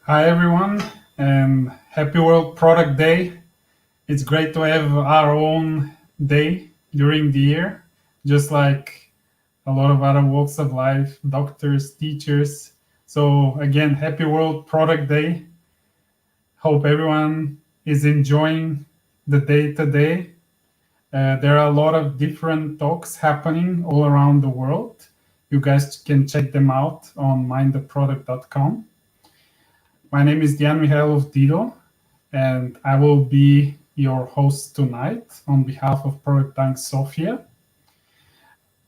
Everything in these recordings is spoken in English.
Hi everyone, and happy World Product Day. It's great to have our own day during the year, just like a lot of other walks of life, doctors, teachers. So again, happy World Product Day. Hope everyone is enjoying the day today. There are a lot of different talks happening all around the world. You guys can check them out on mindtheproduct.com. My name is Dian Mihailov Dido, and I will be your host tonight on behalf of ProductTank Sofia.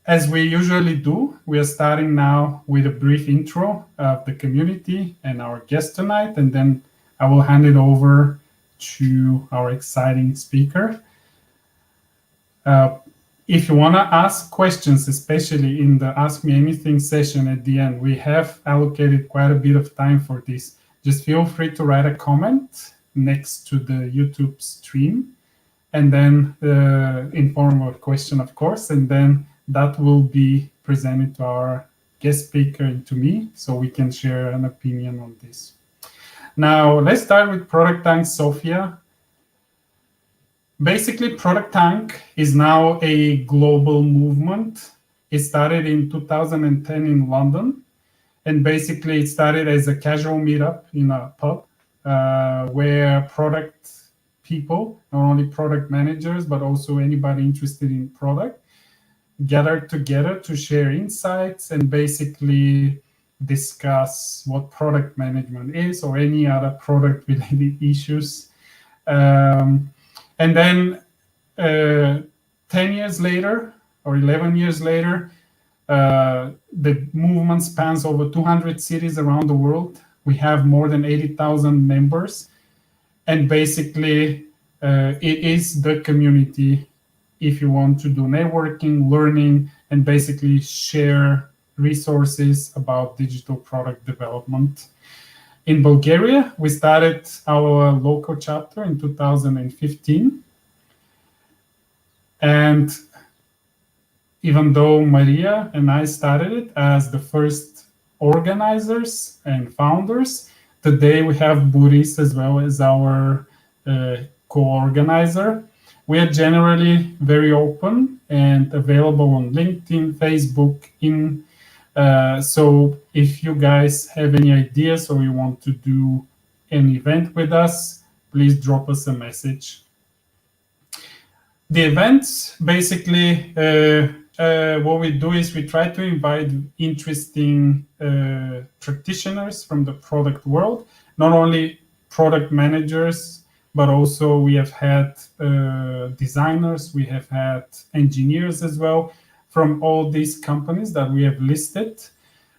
As we usually do, we are starting now with a brief intro of the community and our guest tonight, and then I will hand it over to our exciting speaker. If you want to ask questions, especially in the Ask Me Anything session at the end, we have allocated quite a bit of time for this. Just feel free to write a comment next to the YouTube stream, and then in form of a question, of course, and then that will be presented to our guest speaker and to me, so we can share an opinion on this. Now, let's start with ProductTank Sofia. Basically, ProductTank is now a global movement. It started in 2010 in London, and basically it started as a casual meetup in a pub where product people, not only product managers, but also anybody interested in product, gathered together to share insights and basically discuss what product management is or any other product related issues. And then 10 years later or 11 years later, the movement spans over 200 cities around the world. We have more than 80,000 members. And basically, it is the community if you want to do networking, learning, and basically share resources about digital product development. In Bulgaria, we started our local chapter in 2015. And even though Maria and I started it as the first organizers and founders, today we have Boris as well as our co-organizer. We are generally very open and available on LinkedIn, Facebook, so if you guys have any ideas or you want to do an event with us, please drop us a message. The events, basically, what we do is we try to invite interesting practitioners from the product world, not only product managers, but also we have had designers, we have had engineers as well, from all these companies that we have listed.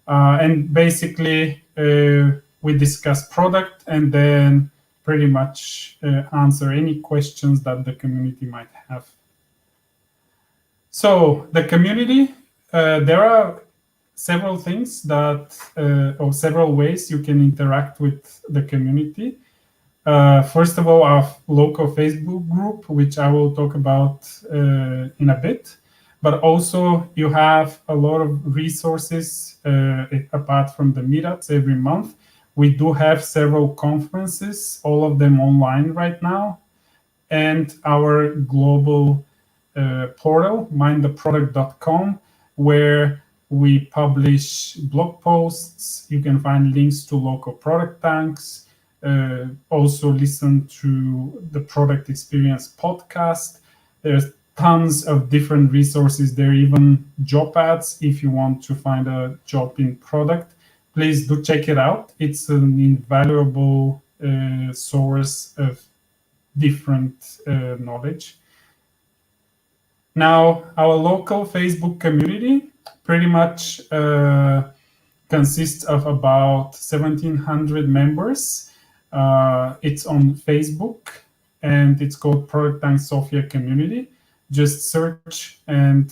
And basically, we discuss product and then pretty much answer any questions that the community might have. So the community, there are several things that, or several ways you can interact with the community. First of all, our local Facebook group, which I will talk about in a bit. But also you have a lot of resources apart from the meetups every month. We do have several conferences, all of them online right now. And our global portal, mindtheproduct.com, where we publish blog posts. You can find links to local product tanks. Also listen to the Product Experience podcast. There's tons of different resources there, even job ads if you want to find a job in product. Please do check it out. It's an invaluable source of different knowledge. Now, our local Facebook community pretty much consists of about 1,700 members. It's on Facebook and it's called ProductTank Sofia Community. Just search and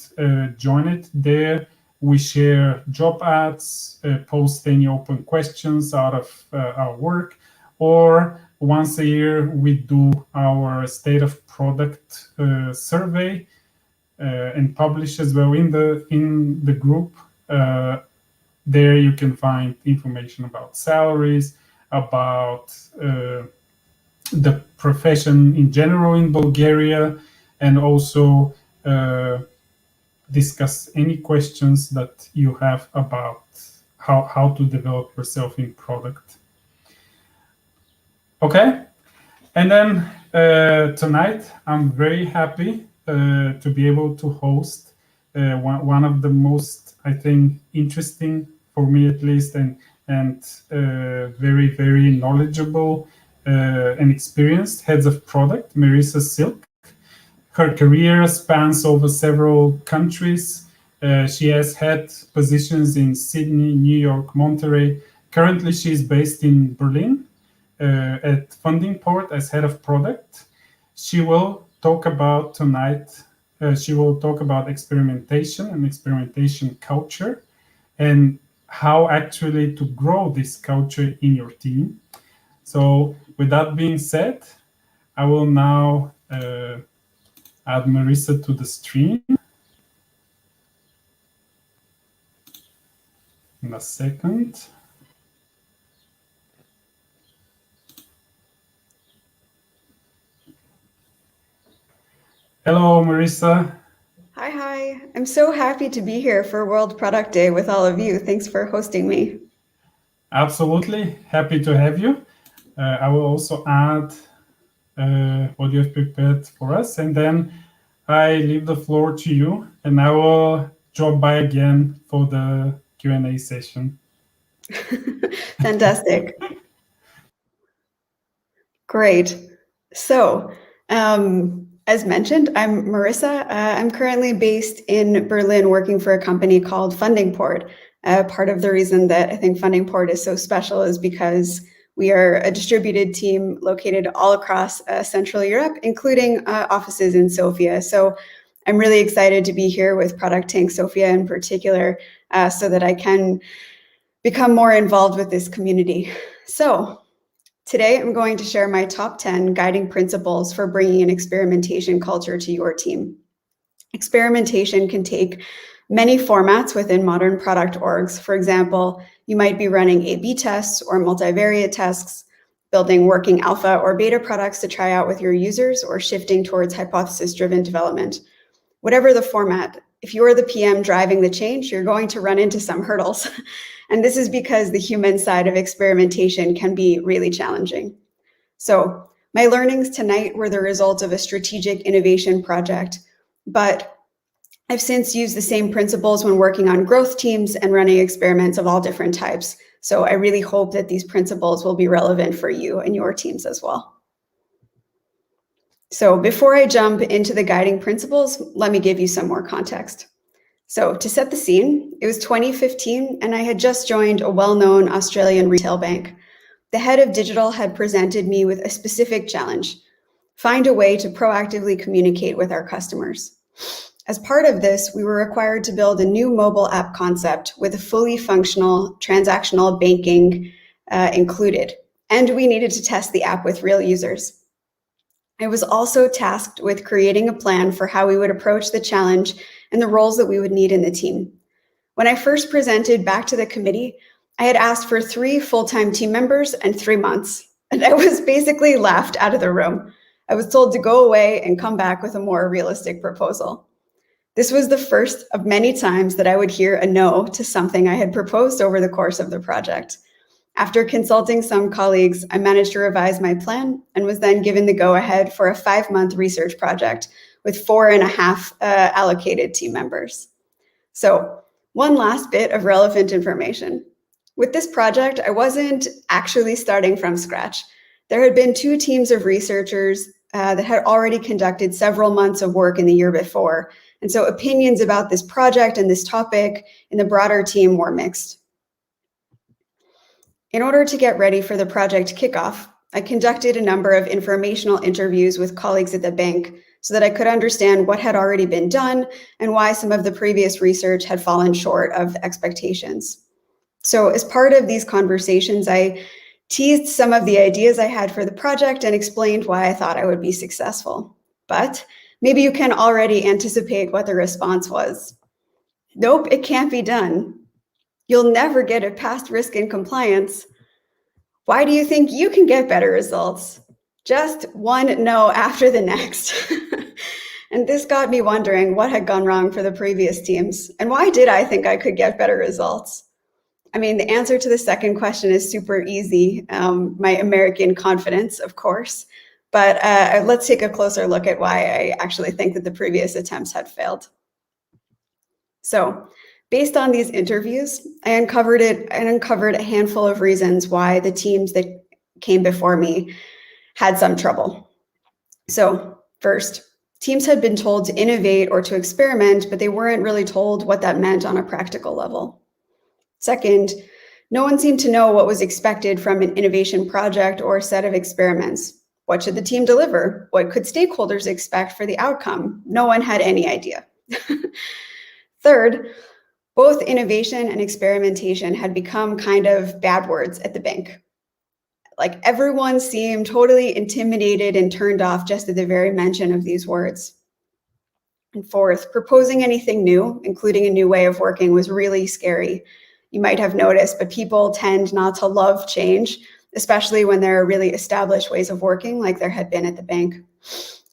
join it. There we share job ads, post any open questions out of our work, or once a year we do our state of product survey and publish as well in the group. There you can find information about salaries, about the profession in general in Bulgaria, and also discuss any questions that you have about how to develop yourself in product. Okay, and then tonight I'm very happy to be able to host one of the most, I think, interesting, for me at least, and very, very knowledgeable and experienced heads of product, Marissa Silk. Her career spans over several countries. She has had positions in Sydney, New York, Monterey. Currently, she's based in Berlin at Funding Port as head of product. She will talk about tonight, she will talk about experimentation and experimentation culture, and how actually to grow this culture in your team. So with that being said, I will now add Marissa to the stream in a second. Hello, Marissa. Hi. I'm so happy to be here for World Product Day with all of you. Thanks for hosting me. Absolutely. Happy to have you. I will also add what you have prepared for us, and then I leave the floor to you, and I will drop by again for the Q&A session. Fantastic. Great. So, as mentioned, I'm Marissa. I'm currently based in Berlin working for a company called Funding Port. Part of the reason that I think Funding Port is so special is because we are a distributed team located all across Central Europe, including offices in Sofia. So I'm really excited to be here with ProductTank Sofia in particular, so that I can become more involved with this community. So today, I'm going to share my top 10 guiding principles for bringing an experimentation culture to your team. Experimentation can take many formats within modern product orgs. For example, you might be running A/B tests or multivariate tests, building working alpha or beta products to try out with your users, or shifting towards hypothesis-driven development. Whatever the format, if you are the PM driving the change, you're going to run into some hurdles. And this is because the human side of experimentation can be really challenging. So my learnings tonight were the result of a strategic innovation project, but I've since used the same principles when working on growth teams and running experiments of all different types. So I really hope that these principles will be relevant for you and your teams as well. So before I jump into the guiding principles, let me give you some more context. So to set the scene, it was 2015 and I had just joined a well-known Australian retail bank. The head of digital had presented me with a specific challenge: find a way to proactively communicate with our customers. As part of this, we were required to build a new mobile app concept with a fully functional transactional banking included, and we needed to test the app with real users. I was also tasked with creating a plan for how we would approach the challenge and the roles that we would need in the team. When I first presented back to the committee, I had asked for 3 full-time team members and 3 months, and I was basically laughed out of the room. I was told to go away and come back with a more realistic proposal. This was the first of many times that I would hear a no to something I had proposed over the course of the project. After consulting some colleagues, I managed to revise my plan and was then given the go-ahead for a 5-month research project with 4.5 allocated team members. So, one last bit of relevant information. With this project, I wasn't actually starting from scratch. There had been 2 teams of researchers that had already conducted several months of work in the year before, and so opinions about this project and this topic in the broader team were mixed. In order to get ready for the project kickoff, I conducted a number of informational interviews with colleagues at the bank so that I could understand what had already been done and why some of the previous research had fallen short of expectations. So as part of these conversations, I teased some of the ideas I had for the project and explained why I thought I would be successful. But maybe you can already anticipate what the response was. Nope, it can't be done. You'll never get it past risk and compliance. Why do you think you can get better results? Just one no after the next. And this got me wondering what had gone wrong for the previous teams, and why did I think I could get better results? I mean, the answer to the second question is super easy. My American confidence, of course. But let's take a closer look at why I actually think that the previous attempts had failed. So, based on these interviews, I uncovered a handful of reasons why the teams that came before me had some trouble. So, first, teams had been told to innovate or to experiment, but they weren't really told what that meant on a practical level. Second, no one seemed to know what was expected from an innovation project or a set of experiments. What should the team deliver? What could stakeholders expect for the outcome? No one had any idea. Third, both innovation and experimentation had become kind of bad words at the bank. Like, everyone seemed totally intimidated and turned off just at the very mention of these words. And fourth, proposing anything new, including a new way of working, was really scary. You might have noticed, but people tend not to love change, especially when there are really established ways of working like there had been at the bank.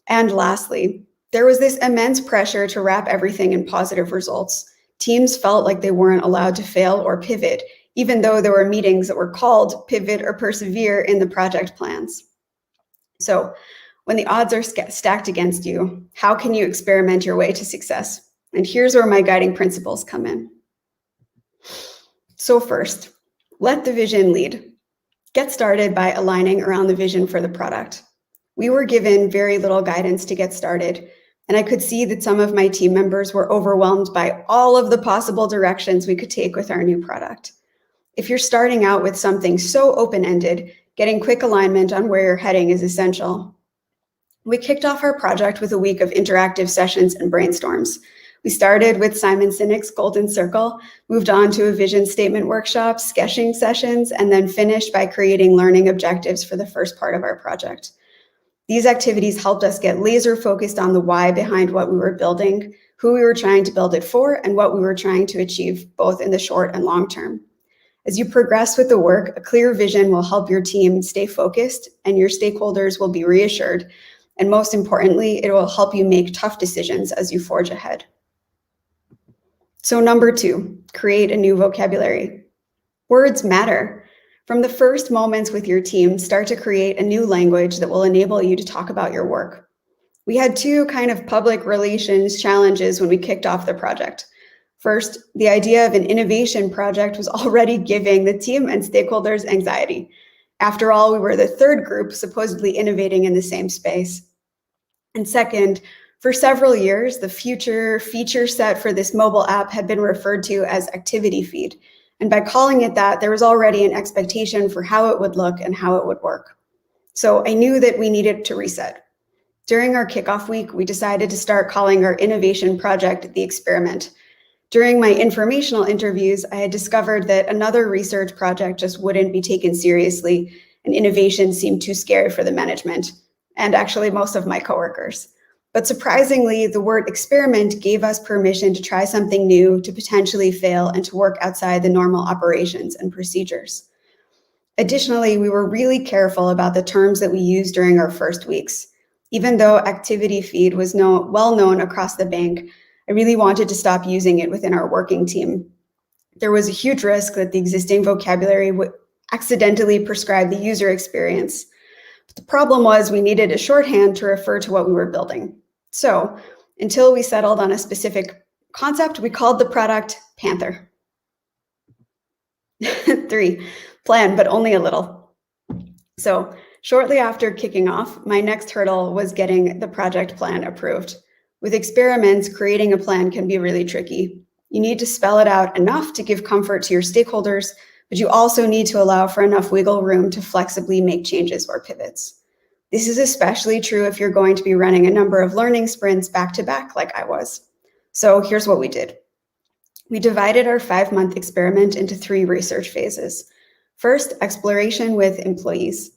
And lastly, there was this immense pressure to wrap everything in positive results. Teams felt like they weren't allowed to fail or pivot, even though there were meetings that were called Pivot or Persevere in the project plans. So when the odds are stacked against you, how can you experiment your way to success? And here's where my guiding principles come in. So first, let the vision lead. Get started by aligning around the vision for the product. We were given very little guidance to get started, and I could see that some of my team members were overwhelmed by all of the possible directions we could take with our new product. If you're starting out with something so open-ended, getting quick alignment on where you're heading is essential. We kicked off our project with a week of interactive sessions and brainstorms. We started with Simon Sinek's Golden Circle, moved on to a vision statement workshop, sketching sessions, and then finished by creating learning objectives for the first part of our project. These activities helped us get laser focused on the why behind what we were building, who we were trying to build it for, and what we were trying to achieve, both in the short and long term. As you progress with the work, a clear vision will help your team stay focused, and your stakeholders will be reassured. And most importantly, it will help you make tough decisions as you forge ahead. So number 2, create a new vocabulary. Words matter. From the first moments with your team, start to create a new language that will enable you to talk about your work. We had 2 kind of public relations challenges when we kicked off the project. First, the idea of an innovation project was already giving the team and stakeholders anxiety. After all, we were the third group supposedly innovating in the same space. And second, for several years, the future feature set for this mobile app had been referred to as activity feed. And by calling it that, there was already an expectation for how it would look and how it would work. So I knew that we needed to reset. During our kickoff week, we decided to start calling our innovation project the experiment. During my informational interviews, I had discovered that another research project just wouldn't be taken seriously, and innovation seemed too scary for the management, and actually most of my coworkers. But surprisingly, the word experiment gave us permission to try something new, to potentially fail, and to work outside the normal operations and procedures. Additionally, we were really careful about the terms that we used during our first weeks. Even though activity feed was well known across the bank, I really wanted to stop using it within our working team. There was a huge risk that the existing vocabulary would accidentally prescribe the user experience. But the problem was we needed a shorthand to refer to what we were building. So until we settled on a specific concept, we called the product Panther. 3, plan, but only a little. So shortly after kicking off, my next hurdle was getting the project plan approved. With experiments, creating a plan can be really tricky. You need to spell it out enough to give comfort to your stakeholders, but you also need to allow for enough wiggle room to flexibly make changes or pivots. This is especially true if you're going to be running a number of learning sprints back to back like I was. So here's what we did. We divided our 5-month experiment into 3 research phases. First, exploration with employees,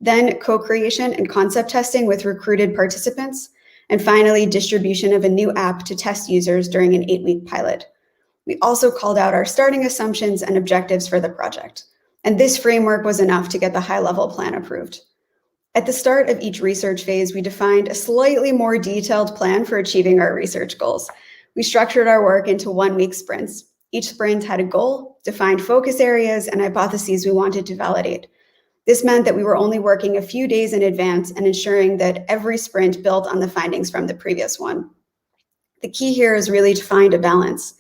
then co-creation and concept testing with recruited participants, and finally, distribution of a new app to test users during an 8-week pilot. We also called out our starting assumptions and objectives for the project. And this framework was enough to get the high-level plan approved. At the start of each research phase, we defined a slightly more detailed plan for achieving our research goals. We structured our work into 1-week sprints. Each sprint had a goal, defined focus areas, and hypotheses we wanted to validate. This meant that we were only working a few days in advance and ensuring that every sprint built on the findings from the previous one. The key here is really to find a balance.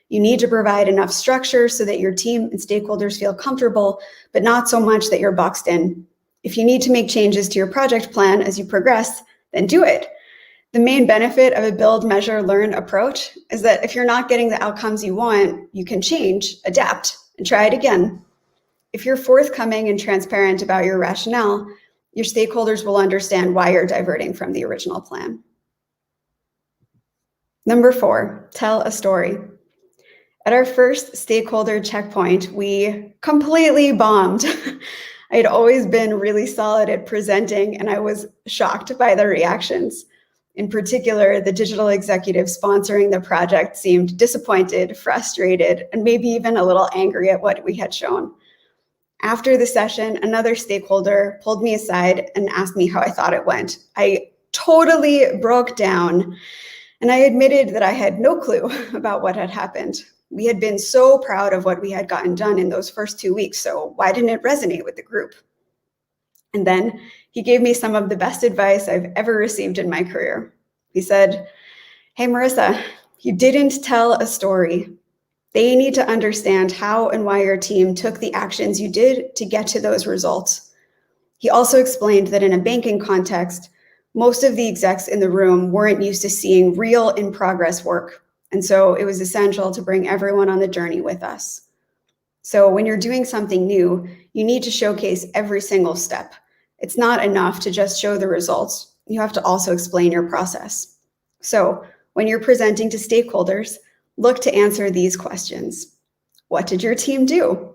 You need to provide enough structure so that your team and stakeholders feel comfortable, but not so much that you're boxed in. If you need to make changes to your project plan as you progress, then do it. The main benefit of a build, measure, learn approach is that if you're not getting the outcomes you want, you can change, adapt, and try it again. If you're forthcoming and transparent about your rationale, your stakeholders will understand why you're diverting from the original plan. Number 4, tell a story. At our first stakeholder checkpoint, we completely bombed. I had always been really solid at presenting, and I was shocked by the reactions. In particular, the digital executive sponsoring the project seemed disappointed, frustrated, and maybe even a little angry at what we had shown. After the session, another stakeholder pulled me aside and asked me how I thought it went. I totally broke down, and I admitted that I had no clue about what had happened. We had been so proud of what we had gotten done in those first 2 weeks, so why didn't it resonate with the group? And then he gave me some of the best advice I've ever received in my career. He said, "Hey, Marissa, you didn't tell a story. They need to understand how and why your team took the actions you did to get to those results." He also explained that in a banking context, most of the execs in the room weren't used to seeing real in-progress work. And so it was essential to bring everyone on the journey with us. So when you're doing something new, you need to showcase every single step. It's not enough to just show the results. You have to also explain your process. So when you're presenting to stakeholders, look to answer these questions. What did your team do?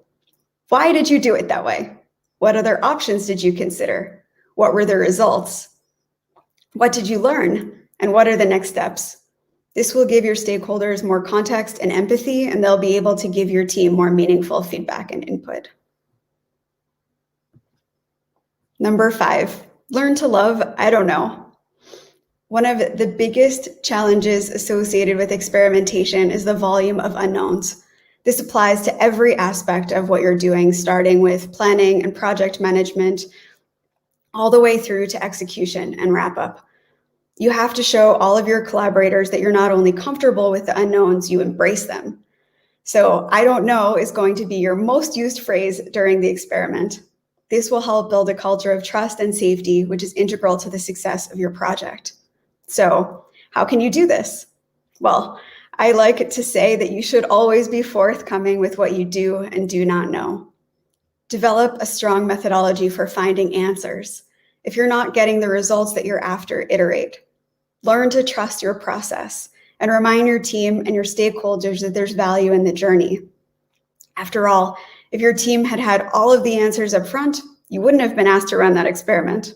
Why did you do it that way? What other options did you consider? What were the results? What did you learn? And what are the next steps? This will give your stakeholders more context and empathy, and they'll be able to give your team more meaningful feedback and input. Number 5, learn to love, I don't know. One of the biggest challenges associated with experimentation is the volume of unknowns. This applies to every aspect of what you're doing, starting with planning and project management, all the way through to execution and wrap up. You have to show all of your collaborators that you're not only comfortable with the unknowns, you embrace them. So I don't know is going to be your most used phrase during the experiment. This will help build a culture of trust and safety, which is integral to the success of your project. So how can you do this? Well, I like to say that you should always be forthcoming with what you do and do not know. Develop a strong methodology for finding answers. If you're not getting the results that you're after, iterate. Learn to trust your process and remind your team and your stakeholders that there's value in the journey. After all, if your team had had all of the answers up front, you wouldn't have been asked to run that experiment.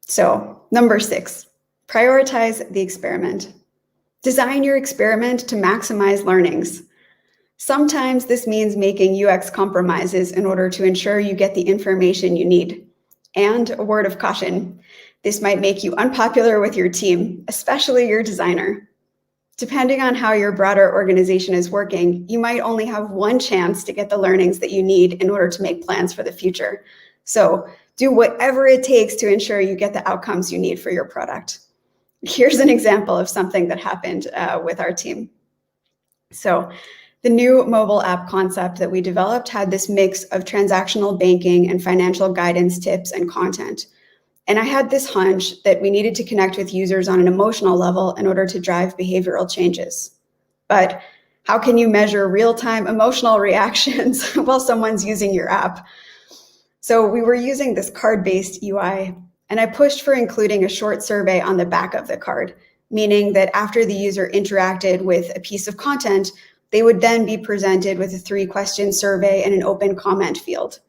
So, number 6, prioritize the experiment. Design your experiment to maximize learnings. Sometimes this means making UX compromises in order to ensure you get the information you need. And a word of caution, this might make you unpopular with your team, especially your designer. Depending on how your broader organization is working, you might only have one chance to get the learnings that you need in order to make plans for the future. So do whatever it takes to ensure you get the outcomes you need for your product. Here's an example of something that happened with our team. So the new mobile app concept that we developed had this mix of transactional banking and financial guidance tips and content. And I had this hunch that we needed to connect with users on an emotional level in order to drive behavioral changes. But how can you measure real-time emotional reactions while someone's using your app? So we were using this card-based UI, and I pushed for including a short survey on the back of the card, meaning that after the user interacted with a piece of content, they would then be presented with a 3-question survey and an open comment field.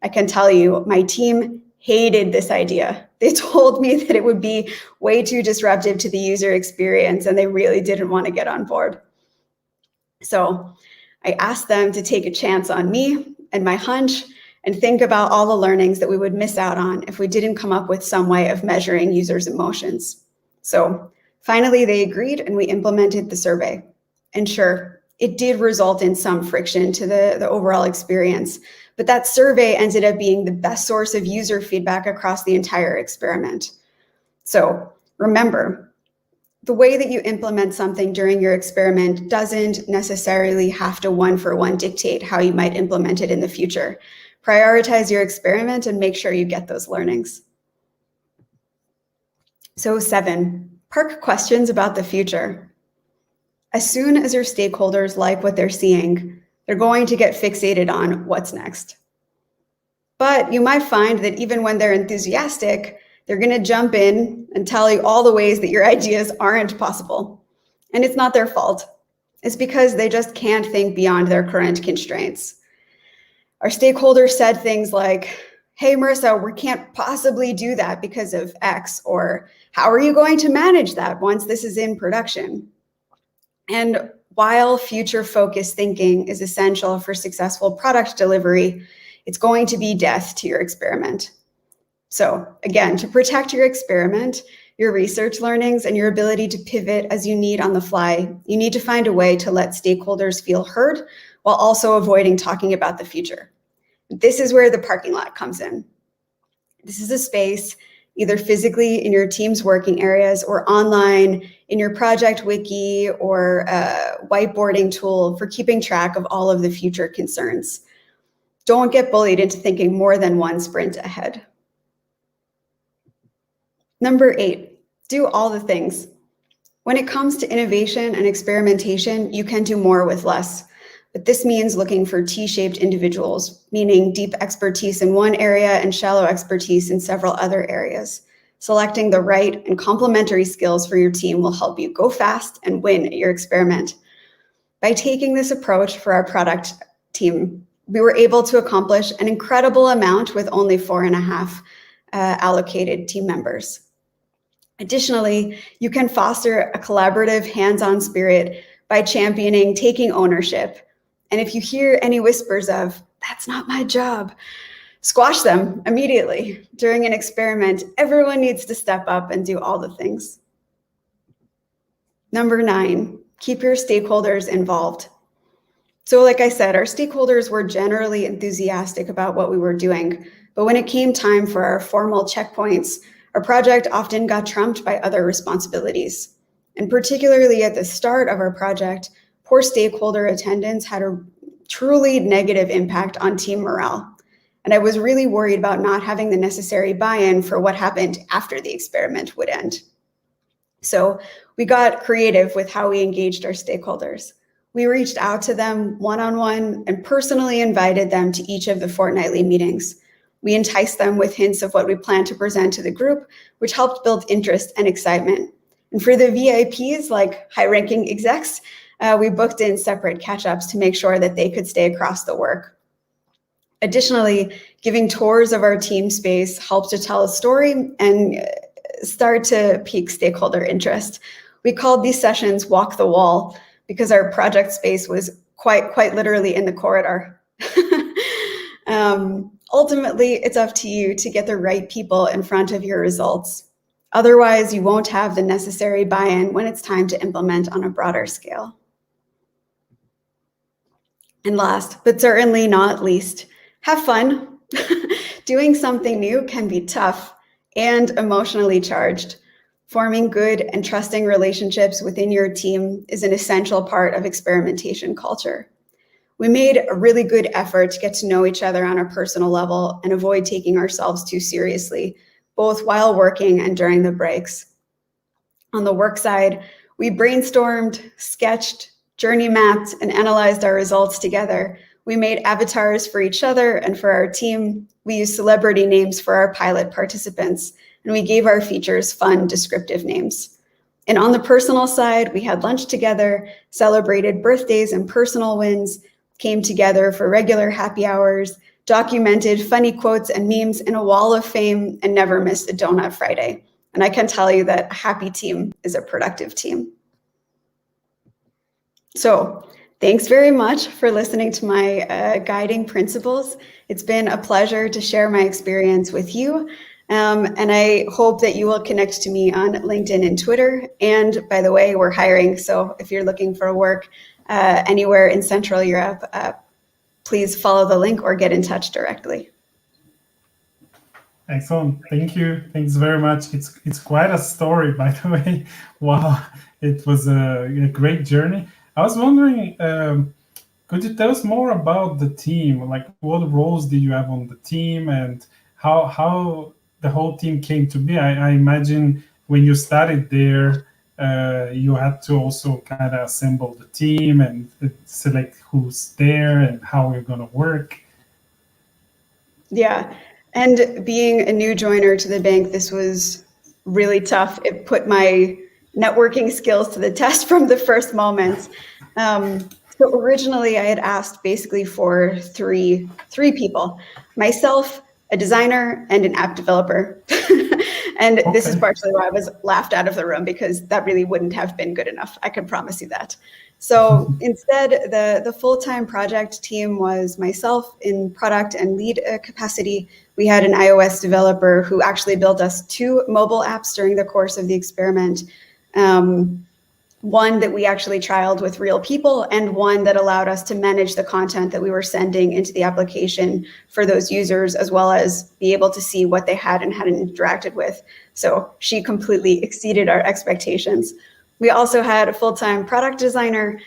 I can tell you, my team hated this idea. They told me that it would be way too disruptive to the user experience, and they really didn't want to get on board. So I asked them to take a chance on me and my hunch and think about all the learnings that we would miss out on if we didn't come up with some way of measuring users' emotions. So finally, they agreed and we implemented the survey. And sure, it did result in some friction to the overall experience, but that survey ended up being the best source of user feedback across the entire experiment. So remember, the way that you implement something during your experiment doesn't necessarily have to one-for-one dictate how you might implement it in the future. Prioritize your experiment and make sure you get those learnings. So 7, park questions about the future. As soon as your stakeholders like what they're seeing, they're going to get fixated on what's next. But you might find that even when they're enthusiastic, they're going to jump in and tell you all the ways that your ideas aren't possible. And it's not their fault. It's because they just can't think beyond their current constraints. Our stakeholders said things like, hey, Marissa, we can't possibly do that because of X, or how are you going to manage that once this is in production? And while future-focused thinking is essential for successful product delivery, it's going to be death to your experiment. So again, to protect your experiment, your research learnings, and your ability to pivot as you need on the fly, you need to find a way to let stakeholders feel heard while also avoiding talking about the future. This is where the parking lot comes in. This is a space, either physically in your team's working areas or online in your project wiki or a whiteboarding tool for keeping track of all of the future concerns. Don't get bullied into thinking more than one sprint ahead. Number 8, do all the things. When it comes to innovation and experimentation, you can do more with less. But this means looking for T-shaped individuals, meaning deep expertise in one area and shallow expertise in several other areas. Selecting the right and complementary skills for your team will help you go fast and win at your experiment. By taking this approach for our product team, we were able to accomplish an incredible amount with only 4.5 allocated team members. Additionally, you can foster a collaborative, hands-on spirit by championing taking ownership. And if you hear any whispers of, that's not my job, squash them immediately. During an experiment, everyone needs to step up and do all the things. Number 9, keep your stakeholders involved. So like I said, our stakeholders were generally enthusiastic about what we were doing, but when it came time for our formal checkpoints, our project often got trumped by other responsibilities. And particularly at the start of our project, poor stakeholder attendance had a truly negative impact on team morale. And I was really worried about not having the necessary buy-in for what happened after the experiment would end. So we got creative with how we engaged our stakeholders. We reached out to them one-on-one and personally invited them to each of the fortnightly meetings. We enticed them with hints of what we plan to present to the group, which helped build interest and excitement. And for the VIPs, like high-ranking execs, we booked in separate catch-ups to make sure that they could stay across the work. Additionally, giving tours of our team space helped to tell a story and start to pique stakeholder interest. We called these sessions Walk the Wall because our project space was quite literally in the corridor. Ultimately, it's up to you to get the right people in front of your results. Otherwise, you won't have the necessary buy-in when it's time to implement on a broader scale. And last, but certainly not least, have fun. Doing something new can be tough and emotionally charged. Forming good and trusting relationships within your team is an essential part of experimentation culture. We made a really good effort to get to know each other on a personal level and avoid taking ourselves too seriously, both while working and during the breaks. On the work side, we brainstormed, sketched, journey mapped, and analyzed our results together. We made avatars for each other and for our team. We used celebrity names for our pilot participants, and we gave our features fun, descriptive names. And on the personal side, we had lunch together, celebrated birthdays and personal wins, came together for regular happy hours, documented funny quotes and memes in a wall of fame, and never missed a Donut Friday. And I can tell you that a happy team is a productive team. So Thanks very much for listening to my guiding principles. It's been a pleasure to share my experience with you. And I hope that you will connect to me on LinkedIn and Twitter. And by the way, we're hiring. So if you're looking for work anywhere in Central Europe, please follow the link or get in touch directly. Excellent. Thank you. Thanks very much. It's quite a story, by the way. Wow. It was a great journey. I was wondering, could you tell us more about the team? Like, what roles did you have on the team, and how the whole team came to be? I imagine when you started there, you had to also kind of assemble the team and select who's there and how we're going to work. Yeah. And being a new joiner to the bank, this was really tough. It put my networking skills to the test from the first moment. So originally I had asked basically for three people: myself, a designer, and an app developer. And this is partially why I was laughed out of the room, because that really wouldn't have been good enough. I can promise you that. So instead, the full-time project team was myself in product and lead capacity. We had an iOS developer who actually built us 2 mobile apps during the course of the experiment. One that we actually trialed with real people, and one that allowed us to manage the content that we were sending into the application for those users, as well as be able to see what they had and hadn't interacted with. So she completely exceeded our expectations. We also had a full-time product designer,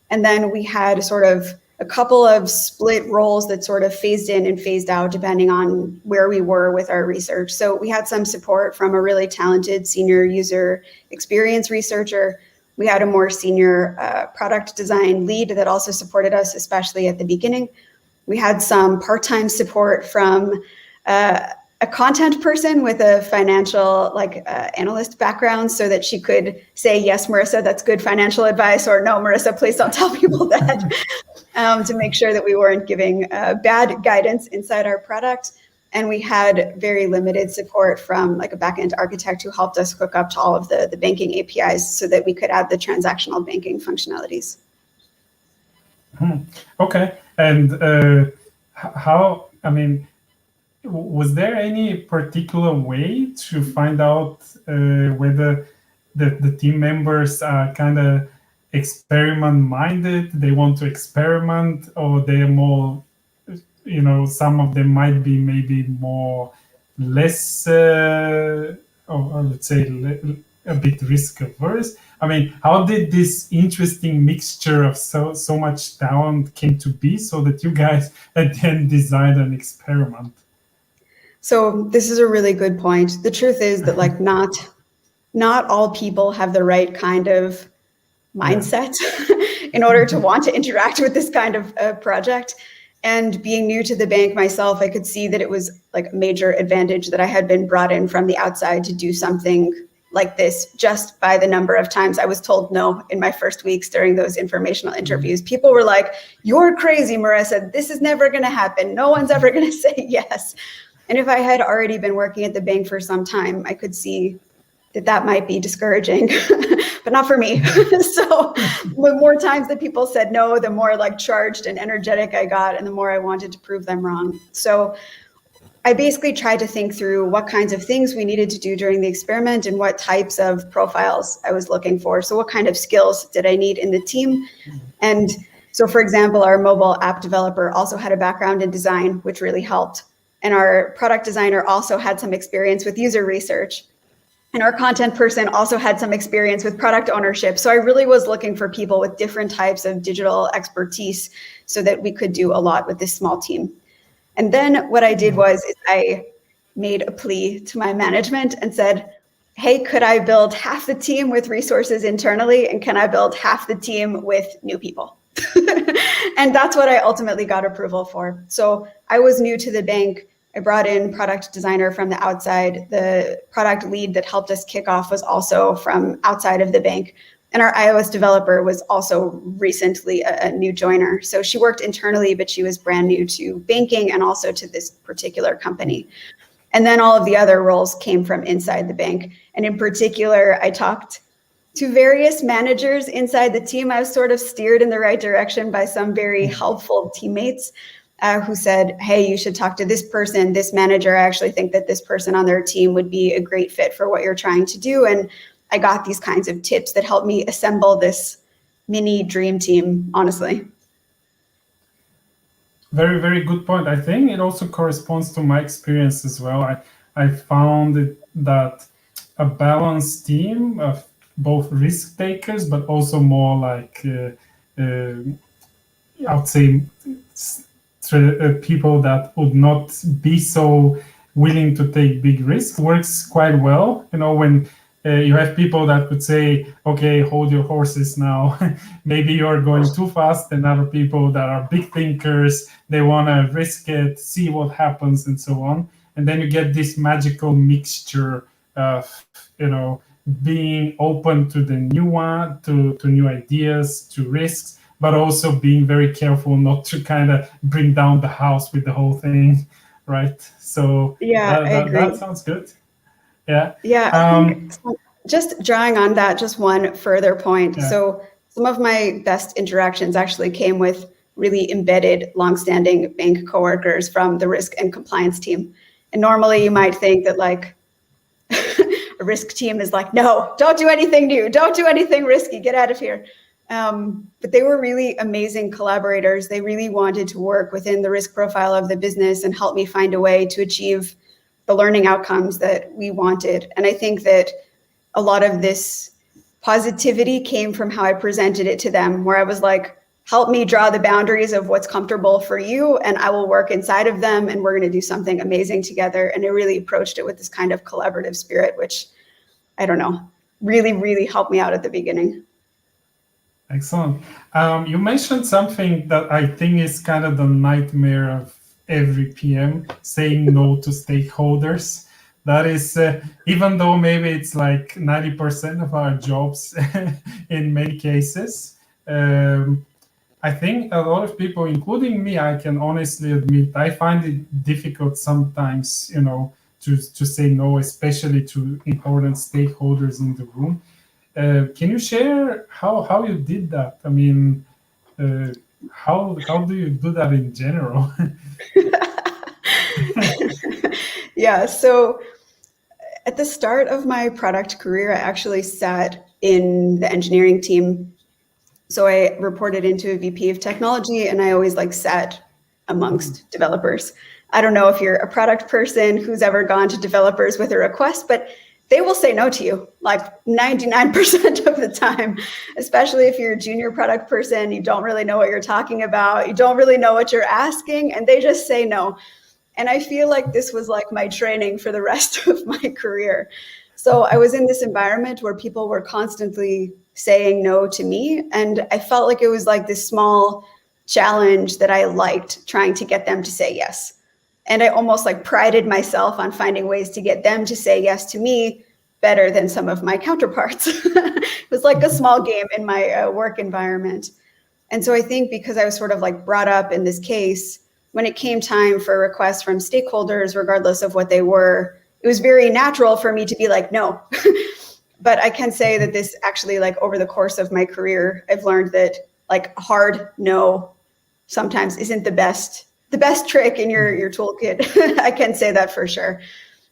and then we had sort of a couple of split roles that sort of phased in and phased out depending on where we were with our research. So we had some support from a really talented senior user experience researcher. We had a more senior product design lead that also supported us, especially at the beginning. We had some part-time support from a content person with a financial analyst background, so that she could say, yes, Marissa, that's good financial advice, or no, Marissa, please don't tell people that, to make sure that we weren't giving bad guidance inside our product. And we had very limited support from like a backend architect who helped us hook up to all of the banking APIs so that we could add the transactional banking functionalities. Okay. And was there any particular way to find out whether the team members are kind of experiment-minded, they want to experiment, or they're more, some of them might be maybe less, or let's say a bit risk-averse? I mean, how did this interesting mixture of so much talent came to be, so that you guys at the end designed an experiment? So this is a really good point. The truth is that not all people have the right kind of mindset in order to want to interact with this kind of project. And being new to the bank myself, I could see that it was like a major advantage that I had been brought in from the outside to do something like this, just by the number of times I was told no in my first weeks during those informational interviews. People were like, "You're crazy, Marissa. This is never going to happen. No one's ever going to say yes." And if I had already been working at the bank for some time, I could see that might be discouraging, but not for me. So the more times that people said no, the more charged and energetic I got, and the more I wanted to prove them wrong. So I basically tried to think through what kinds of things we needed to do during the experiment and what types of profiles I was looking for. So what kind of skills did I need in the team? And so, for example, our mobile app developer also had a background in design, which really helped. And our product designer also had some experience with user research. And our content person also had some experience with product ownership. So I really was looking for people with different types of digital expertise so that we could do a lot with this small team. And then what I did was I made a plea to my management and said, hey, could I build half the team with resources internally? And can I build half the team with new people? And that's what I ultimately got approval for. So I was new to the bank. I brought in product designer from the outside. The product lead that helped us kick off was also from outside of the bank. And our iOS developer was also recently a new joiner. So she worked internally, but she was brand new to banking and also to this particular company. And then all of the other roles came from inside the bank. And in particular, I talked to various managers inside the team. I was sort of steered in the right direction by some very helpful teammates who said, hey, you should talk to this person, this manager. I actually think that this person on their team would be a great fit for what you're trying to do. And I got these kinds of tips that helped me assemble this mini dream team, honestly. Very, very good point. I think it also corresponds to my experience as well. I found that a balanced team of both risk takers, but also more like, I would say, people that would not be so willing to take big risks works quite well. When you have people that could say, okay, hold your horses now. Maybe you're going too fast, and other people that are big thinkers, they want to risk it, see what happens, and so on. And then you get this magical mixture of, being open to the new one, to new ideas, to risks, but also being very careful not to kind of bring down the house with the whole thing, right? So yeah, I agree. That sounds good. Yeah. Yeah, I think just drawing on that, just one further point. Yeah. So some of my best interactions actually came with really embedded, longstanding bank coworkers from the risk and compliance team. And normally you might think that like a risk team is like, no, don't do anything new, don't do anything risky, get out of here. But they were really amazing collaborators. They really wanted to work within the risk profile of the business and help me find a way to achieve the learning outcomes that we wanted. And I think that a lot of this positivity came from how I presented it to them, where I was like, help me draw the boundaries of what's comfortable for you, and I will work inside of them, and we're going to do something amazing together. And I really approached it with this kind of collaborative spirit, which, I don't know, really, really helped me out at the beginning. Excellent. You mentioned something that I think is kind of the nightmare of every PM, saying no to stakeholders. That is, even though maybe it's like 90% of our jobs in many cases, I think a lot of people, including me, I can honestly admit, I find it difficult sometimes, to say no, especially to important stakeholders in the room. Can you share how you did that? I mean, how do you do that in general? Yeah, so at the start of my product career, I actually sat in the engineering team. So I reported into a VP of technology, and I always sat amongst developers. I don't know if you're a product person who's ever gone to developers with a request, but they will say no to you like 99% of the time, especially if you're a junior product person, you don't really know what you're talking about, you don't really know what you're asking, and they just say no. And I feel like this was like my training for the rest of my career. So I was in this environment where people were constantly saying no to me, and I felt like it was like this small challenge that I liked, trying to get them to say yes. And I almost prided myself on finding ways to get them to say yes to me better than some of my counterparts. It was like a small game in my work environment. And so I think because I was sort of brought up in this case, when it came time for requests from stakeholders, regardless of what they were, it was very natural for me to be like, no. But I can say that this actually, over the course of my career, I've learned that hard no sometimes isn't the best trick in your toolkit. I can say that for sure.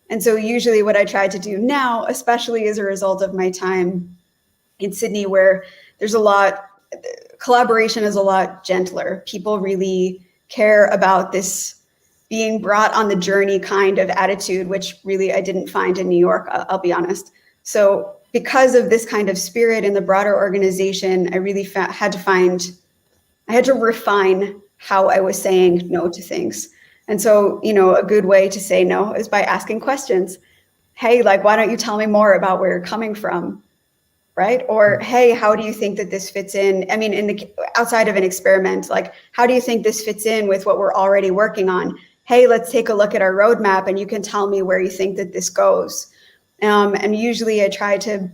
And so usually what I try to do now, especially as a result of my time in Sydney, where there's collaboration is a lot gentler. People really care about this being brought on the journey kind of attitude, which really I didn't find in New York, I'll be honest. So because of this kind of spirit in the broader organization, I really had to refine how I was saying no to things. And so, a good way to say no is by asking questions. Hey, why don't you tell me more about where you're coming from? Right? Or, hey, how do you think that this fits in? I mean, outside of an experiment, how do you think this fits in with what we're already working on? Hey, let's take a look at our roadmap and you can tell me where you think that this goes. And usually I try to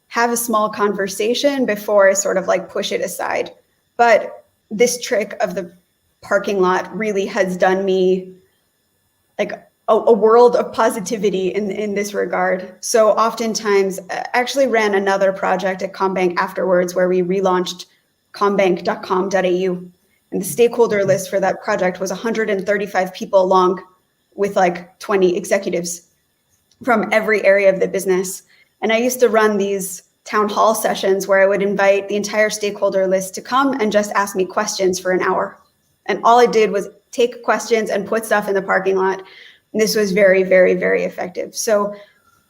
have a small conversation before I sort of push it aside. But this trick of the parking lot really has done me a world of positivity in this regard. So oftentimes, I actually ran another project at Combank afterwards where we relaunched combank.com.au. And the stakeholder list for that project was 135 people long, with like 20 executives from every area of the business. And I used to run these town hall sessions where I would invite the entire stakeholder list to come and just ask me questions for an hour. And all I did was take questions and put stuff in the parking lot. And this was very, very, very effective. So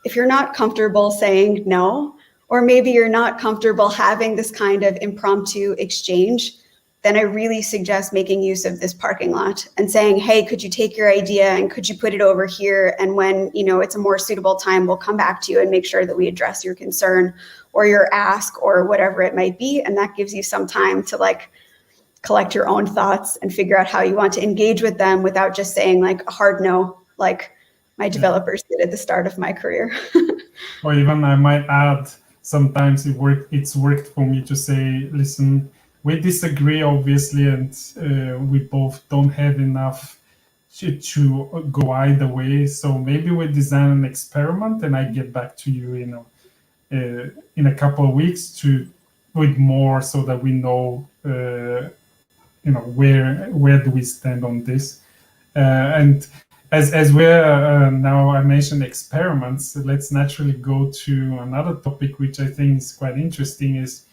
if you're not comfortable saying no, or maybe you're not comfortable having this kind of impromptu exchange, then I really suggest making use of this parking lot and saying, hey, could you take your idea and could you put it over here? And when, you know, it's a more suitable time, we'll come back to you and make sure that we address your concern or your ask or whatever it might be. And that gives you some time to like collect your own thoughts and figure out how you want to engage with them without just saying like a hard no, like my developers did at the start of my career. Or even I might add, sometimes it's worked for me to say, listen, we disagree, obviously, and we both don't have enough to go either way. So maybe we design an experiment, and I get back to you, in a couple of weeks with more, so that we know, where do we stand on this. And as we're now, I mentioned experiments. Let's naturally go to another topic, which I think is quite interesting. Is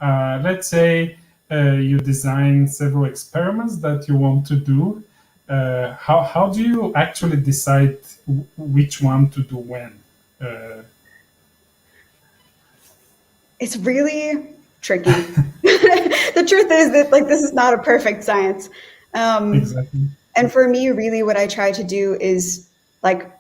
let's say you design several experiments that you want to do. How do you actually decide which one to do when? It's really tricky. The truth is that like this is not a perfect science. Exactly. And for me, really what I try to do is like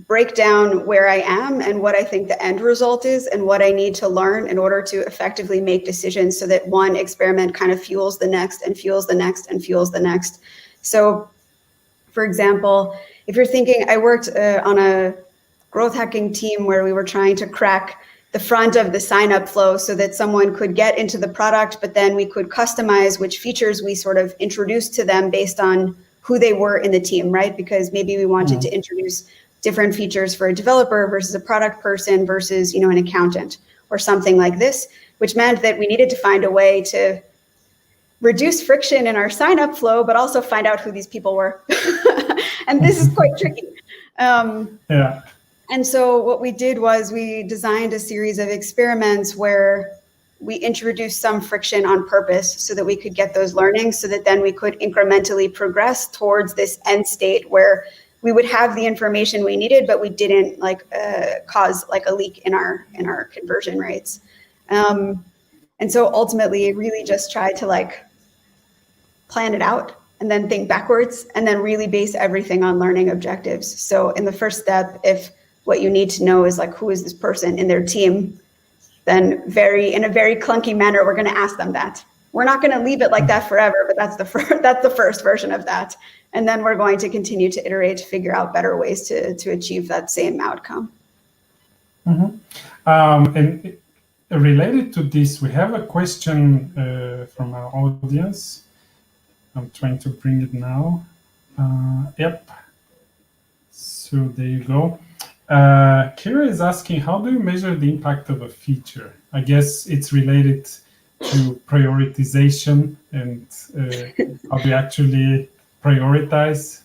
break down where I am and what I think the end result is and what I need to learn in order to effectively make decisions so that one experiment kind of fuels the next and fuels the next and fuels the next. So for example, if you're thinking, I worked on a growth hacking team where we were trying to crack the front of the sign up flow so that someone could get into the product, but then we could customize which features we sort of introduced to them based on who they were in the team, right? Because maybe we wanted to introduce different features for a developer versus a product person versus, an accountant or something like this, which meant that we needed to find a way to reduce friction in our sign up flow, but also find out who these people were. And this is quite tricky. Yeah. And so what we did was we designed a series of experiments where we introduced some friction on purpose so that we could get those learnings so that then we could incrementally progress towards this end state where we would have the information we needed, but we didn't cause like a leak in our conversion rates. And so ultimately really just try to like plan it out and then think backwards and then really base everything on learning objectives. So in the first step, if what you need to know is like, who is this person in their team, then in a very clunky manner, we're going to ask them that. We're not going to leave it like that forever, but that's the first version of that. And then we're going to continue to iterate to figure out better ways to achieve that same outcome. Mm-hmm. And related to this, we have a question from our audience. I'm trying to bring it now. Yep. So there you go. Kira is asking, how do you measure the impact of a feature? I guess it's related to prioritization and how do you actually prioritize?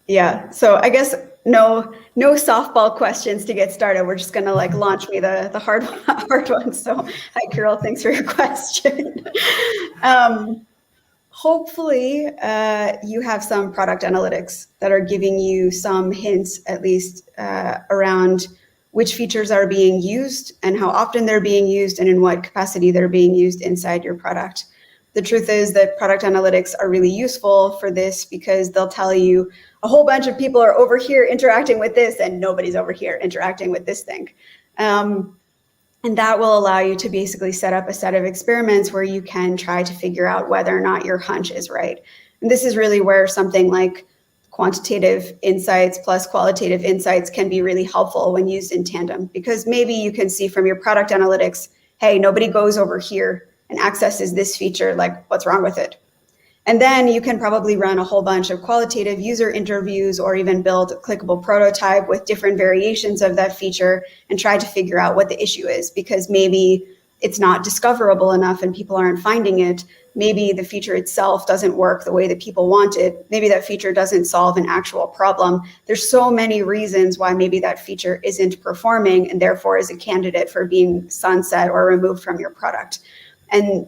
Yeah, so I guess no softball questions to get started. We're just gonna like launch me the hard ones. So hi, Carol, thanks for your question. Hopefully you have some product analytics that are giving you some hints, at least around which features are being used and how often they're being used and in what capacity they're being used inside your product. The truth is that product analytics are really useful for this because they'll tell you a whole bunch of people are over here interacting with this and nobody's over here interacting with this thing. And that will allow you to basically set up a set of experiments where you can try to figure out whether or not your hunch is right. And this is really where something like quantitative insights plus qualitative insights can be really helpful when used in tandem, because maybe you can see from your product analytics, hey, nobody goes over here and accesses this feature, like what's wrong with it? And then you can probably run a whole bunch of qualitative user interviews or even build a clickable prototype with different variations of that feature and try to figure out what the issue is, because maybe it's not discoverable enough and people aren't finding it. Maybe the feature itself doesn't work the way that people want it. Maybe that feature doesn't solve an actual problem. There's so many reasons why maybe that feature isn't performing and therefore is a candidate for being sunset or removed from your product. And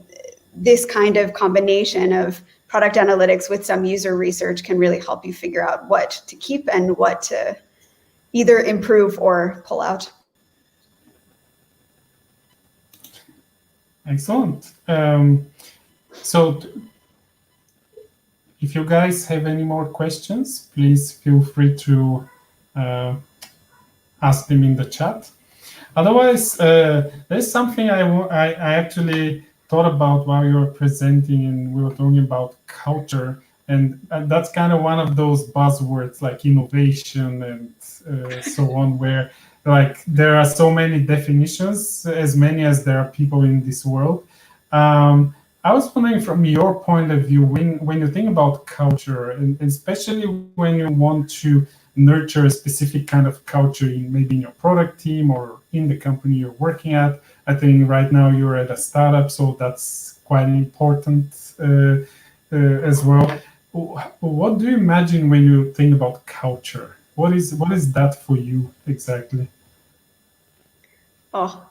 this kind of combination of product analytics with some user research can really help you figure out what to keep and what to either improve or pull out. Excellent. So if you guys have any more questions, please feel free to ask them in the chat. Otherwise, there's something I actually thought about while you were presenting and we were talking about culture. And that's kind of one of those buzzwords like innovation and so on, where like there are so many definitions, as many as there are people in this world. I was wondering from your point of view, when you think about culture, and especially when you want to nurture a specific kind of culture in maybe in your product team or in the company you're working at. I think right now you're at a startup, so that's quite important as well. What do you imagine when you think about culture? What is that for you exactly? Oh,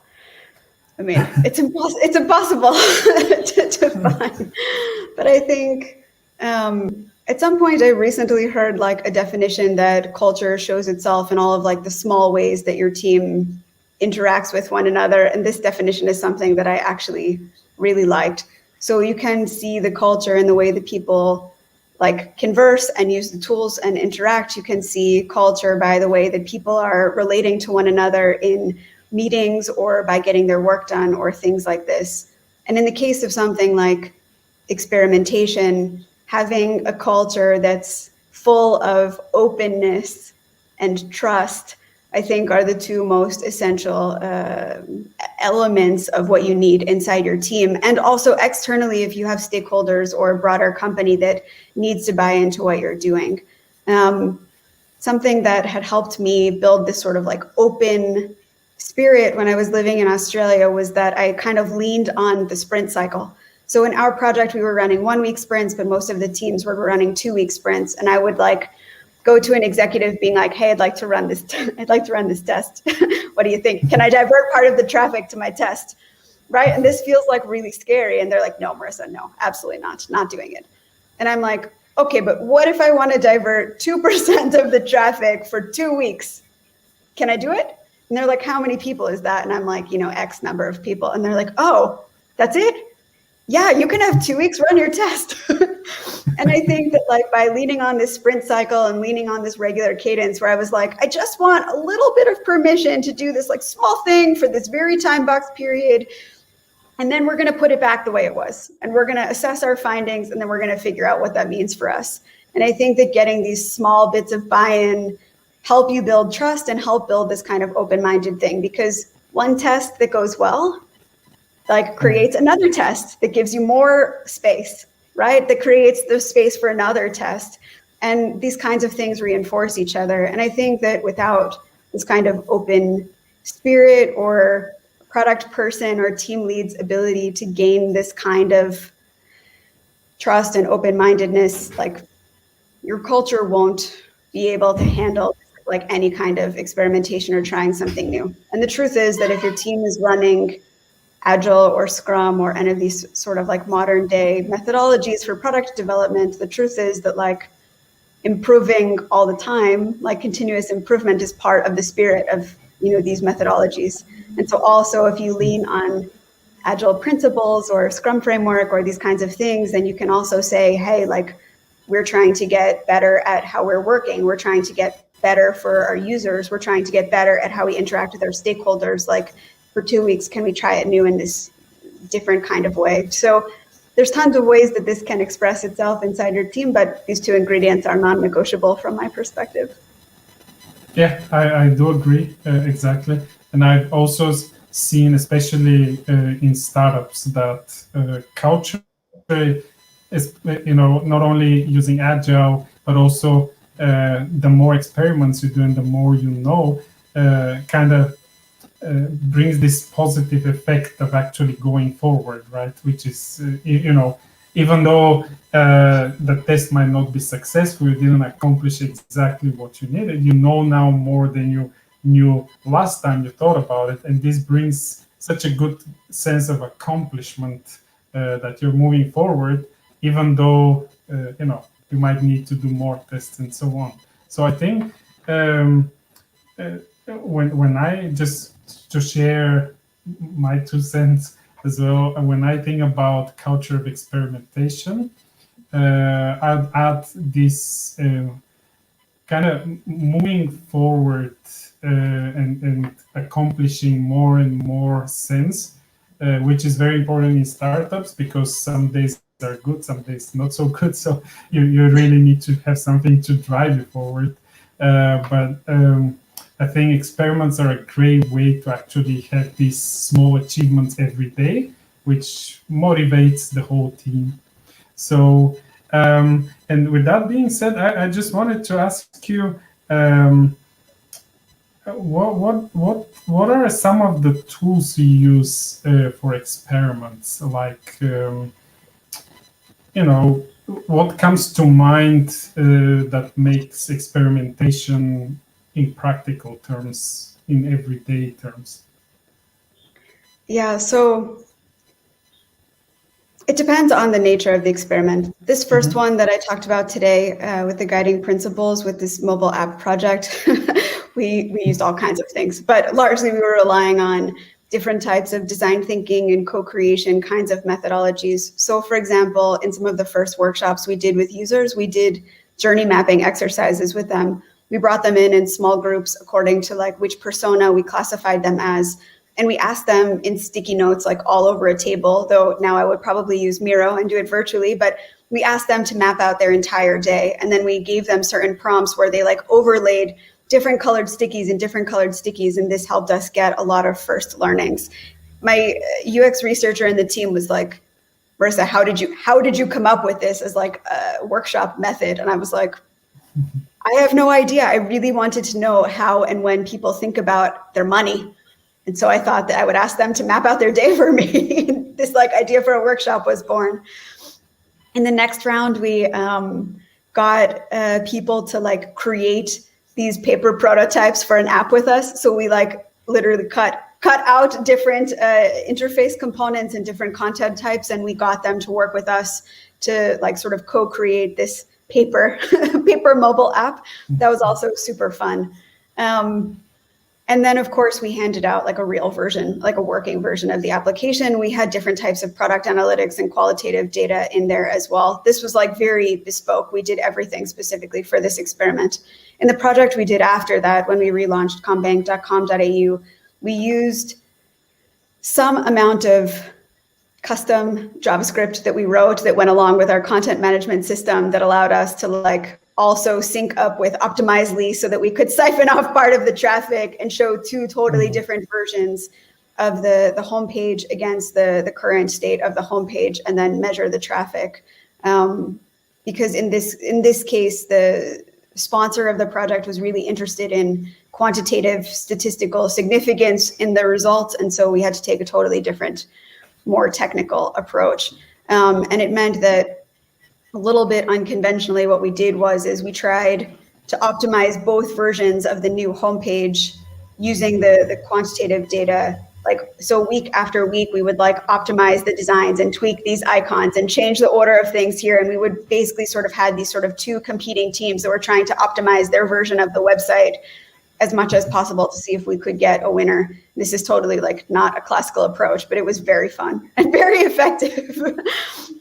I mean, it's impossible to find. But I think at some point I recently heard like a definition that culture shows itself in all of like the small ways that your team interacts with one another. And this definition is something that I actually really liked. So you can see the culture in the way that people like converse and use the tools and interact. You can see culture by the way that people are relating to one another in meetings or by getting their work done or things like this. And in the case of something like experimentation, having a culture that's full of openness and trust, I think are the two most essential elements of what you need inside your team. And also externally, if you have stakeholders or a broader company that needs to buy into what you're doing. Something that had helped me build this sort of like open spirit when I was living in Australia was that I kind of leaned on the sprint cycle. So in our project, we were running 1 week sprints, but most of the teams were running 2 week sprints. And I would like go to an executive being like, hey, I'd like to run this test. What do you think? Can I divert part of the traffic to my test? Right? And this feels like really scary. And they're like, no, Marissa, no, absolutely not doing it. And I'm like, okay, but what if I want to divert 2% of the traffic for 2 weeks? Can I do it? And they're like, how many people is that? And I'm like, X number of people. And they're like, oh, that's it? Yeah, you can have 2 weeks, run your test. And I think that like by leaning on this sprint cycle and leaning on this regular cadence where I was like, I just want a little bit of permission to do this like small thing for this very time box period. And then we're going to put it back the way it was. And we're going to assess our findings and then we're going to figure out what that means for us. And I think that getting these small bits of buy-in help you build trust and help build this kind of open-minded thing, because one test that goes well like creates another test that gives you more space, right? That creates the space for another test. And these kinds of things reinforce each other. And I think that without this kind of open spirit or product person or team lead's ability to gain this kind of trust and open-mindedness, like your culture won't be able to handle like any kind of experimentation or trying something new. And the truth is that if your team is running Agile or Scrum or any of these sort of like modern day methodologies for product development, the truth is that like improving all the time, like continuous improvement is part of the spirit of, these methodologies. And so also if you lean on Agile principles or Scrum framework or these kinds of things, then you can also say, hey, like we're trying to get better at how we're working. We're trying to get better for our users. We're trying to get better at how we interact with our stakeholders. Like for 2 weeks, can we try it new in this different kind of way? So there's tons of ways that this can express itself inside your team, but these two ingredients are non-negotiable from my perspective. Yeah, I do agree, exactly. And I've also seen, especially in startups, that culture not only using Agile, but also the more experiments you do and the more you know, kind of brings this positive effect of actually going forward, right? Which is, even though the test might not be successful, you didn't accomplish exactly what you needed, you know now more than you knew last time you thought about it. And this brings such a good sense of accomplishment that you're moving forward, even though, you might need to do more tests and so on. So I think when I just to share my 2 cents as well, when I think about culture of experimentation, I'd add this kind of moving forward and accomplishing more and more sense, which is very important in startups, because some days are good, some days not so good. So you really need to have something to drive you forward. But I think experiments are a great way to actually have these small achievements every day, which motivates the whole team. So, and with that being said, I just wanted to ask you, what are some of the tools you use for experiments? Like, what comes to mind that makes experimentation in practical terms, in everyday terms? Yeah, so it depends on the nature of the experiment. This first one that I talked about today with the guiding principles with this mobile app project, we used all kinds of things, but largely we were relying on different types of design thinking and co-creation kinds of methodologies. So for example, in some of the first workshops we did with users, we did journey mapping exercises with them. We brought them in small groups according to like which persona we classified them as. And we asked them in sticky notes, like all over a table, though now I would probably use Miro and do it virtually, but we asked them to map out their entire day. And then we gave them certain prompts where they like overlaid different colored stickies and different colored stickies. And this helped us get a lot of first learnings. My UX researcher in the team was like, Marissa, how did you come up with this as like a workshop method? And I was like, I have no idea. I really wanted to know how and when people think about their money. And so I thought that I would ask them to map out their day for me. This like idea for a workshop was born. In the next round, we got people to like create these paper prototypes for an app with us. So we like literally cut out different interface components and different content types, and we got them to work with us to like sort of co-create this paper mobile app. That was also super fun. And then, of course, we handed out like a real version, like a working version of the application. We had different types of product analytics and qualitative data in there as well. This was like very bespoke. We did everything specifically for this experiment. In the project we did after that, when we relaunched combank.com.au, we used some amount of custom JavaScript that we wrote that went along with our content management system that allowed us to like also sync up with Optimizely so that we could siphon off part of the traffic and show 2 totally different versions of the homepage against the current state of the homepage, and then measure the traffic. Because in this case, the sponsor of the project was really interested in quantitative statistical significance in the results, and so we had to take a totally different, more technical approach. And it meant that a little bit unconventionally, what we did is we tried to optimize both versions of the new homepage using the quantitative data. Like, so week after week, we would like optimize the designs and tweak these icons and change the order of things here. And we would basically sort of had these sort of 2 competing teams that were trying to optimize their version of the website as much as possible to see if we could get a winner. This is totally like not a classical approach, but it was very fun and very effective.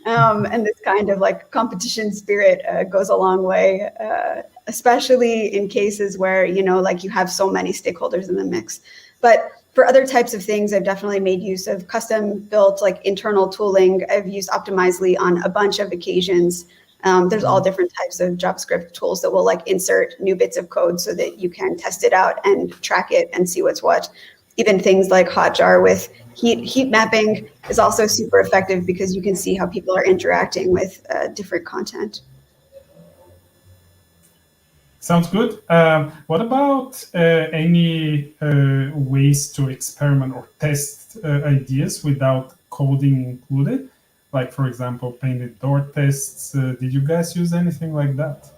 And this kind of like competition spirit goes a long way, especially in cases where, like you have so many stakeholders in the mix. But for other types of things, I've definitely made use of custom built like internal tooling. I've used Optimizely on a bunch of occasions. There's all different types of JavaScript tools that will like insert new bits of code so that you can test it out and track it and see what's what. even things like Hotjar with heat mapping is also super effective because you can see how people are interacting with different content. Sounds good. What about any ways to experiment or test ideas without coding included? Like, for example, painted door tests. Did you guys use anything like that?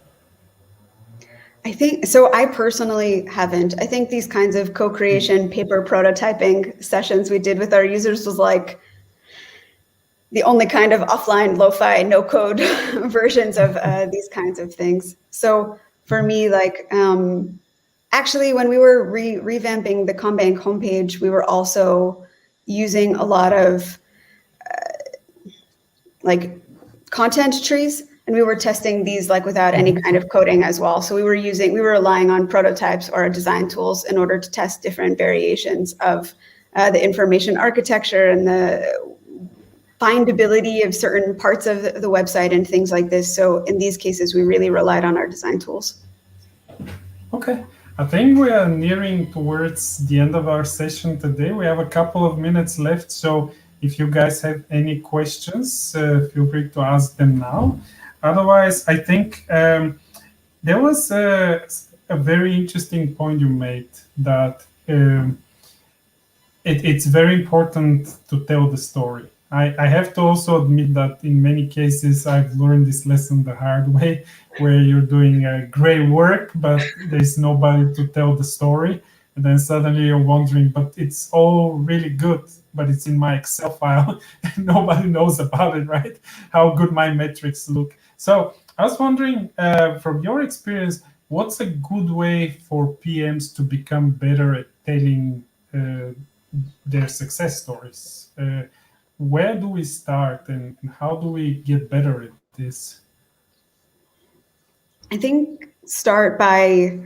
I think so. I personally haven't. I think these kinds of co-creation paper prototyping sessions we did with our users was like the only kind of offline lo-fi no code versions of these kinds of things. So for me, like actually when we were revamping the CommBank homepage, we were also using a lot of like content trees, and we were testing these like without any kind of coding as well. So we were relying on prototypes or design tools in order to test different variations of the information architecture and the findability of certain parts of the website and things like this. So in these cases, we really relied on our design tools. Okay, I think we are nearing towards the end of our session today. We have a couple of minutes left, so if you guys have any questions, feel free to ask them now. Otherwise, I think there was a very interesting point you made that it's very important to tell the story. I have to also admit that in many cases, I've learned this lesson the hard way, where you're doing great work, but there's nobody to tell the story. And then suddenly you're wondering, but it's all really good, but it's in my Excel file and nobody knows about it, right? How good my metrics look. So I was wondering, from your experience, what's a good way for PMs to become better at telling their success stories? Where do we start and how do we get better at this? I think start by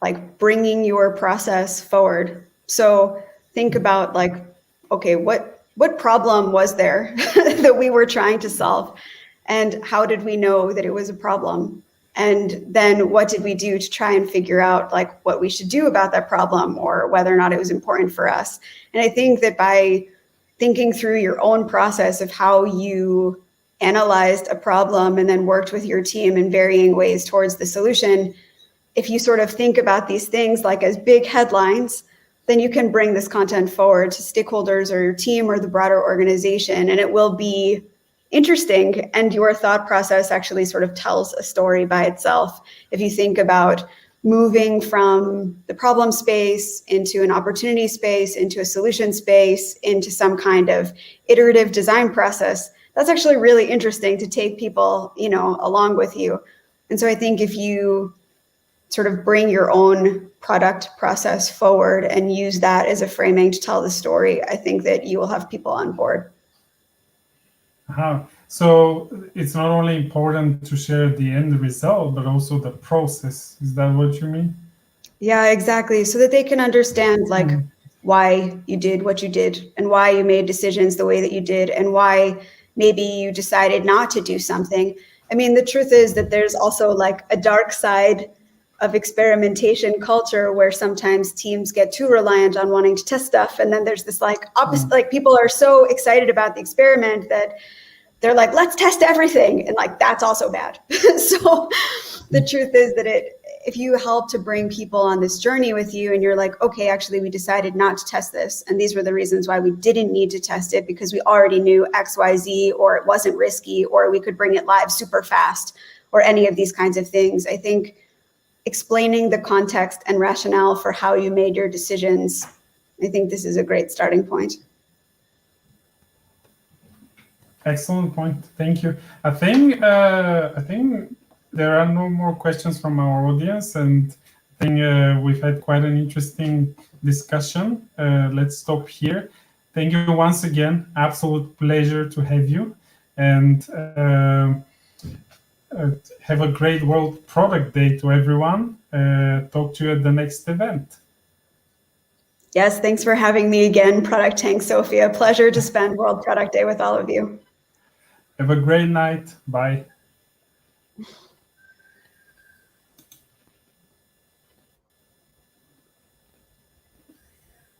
like bringing your process forward. So think about like, okay, what problem was there that we were trying to solve? And how did we know that it was a problem? And then what did we do to try and figure out like what we should do about that problem or whether or not it was important for us? And I think that by thinking through your own process of how you analyzed a problem and then worked with your team in varying ways towards the solution, if you sort of think about these things like as big headlines, then you can bring this content forward to stakeholders or your team or the broader organization, and it will be interesting. And your thought process actually sort of tells a story by itself. If you think about moving from the problem space into an opportunity space, into a solution space, into some kind of iterative design process, that's actually really interesting to take people, along with you. And so I think if you sort of bring your own product process forward and use that as a framing to tell the story, I think that you will have people on board. So it's not only important to share the end result, but also the process. Is that what you mean? Yeah, exactly. So that they can understand like why you did what you did and why you made decisions the way that you did and why maybe you decided not to do something. I mean, the truth is that there's also like a dark side of experimentation culture where sometimes teams get too reliant on wanting to test stuff. And then there's this like opposite, like people are so excited about the experiment that they're like, let's test everything. And like, that's also bad. So the truth is that if you help to bring people on this journey with you and you're like, okay, actually we decided not to test this. And these were the reasons why we didn't need to test it because we already knew X, Y, Z, or it wasn't risky, or we could bring it live super fast, or any of these kinds of things. I think explaining the context and rationale for how you made your decisions, I think this is a great starting point. Excellent point. Thank you. I think there are no more questions from our audience, and I think we've had quite an interesting discussion. Let's stop here. Thank you once again. Absolute pleasure to have you, and have a great World Product Day to everyone. Talk to you at the next event. Yes, thanks for having me again, ProductTank Sofia. Pleasure to spend World Product Day with all of you. Have a great night. Bye.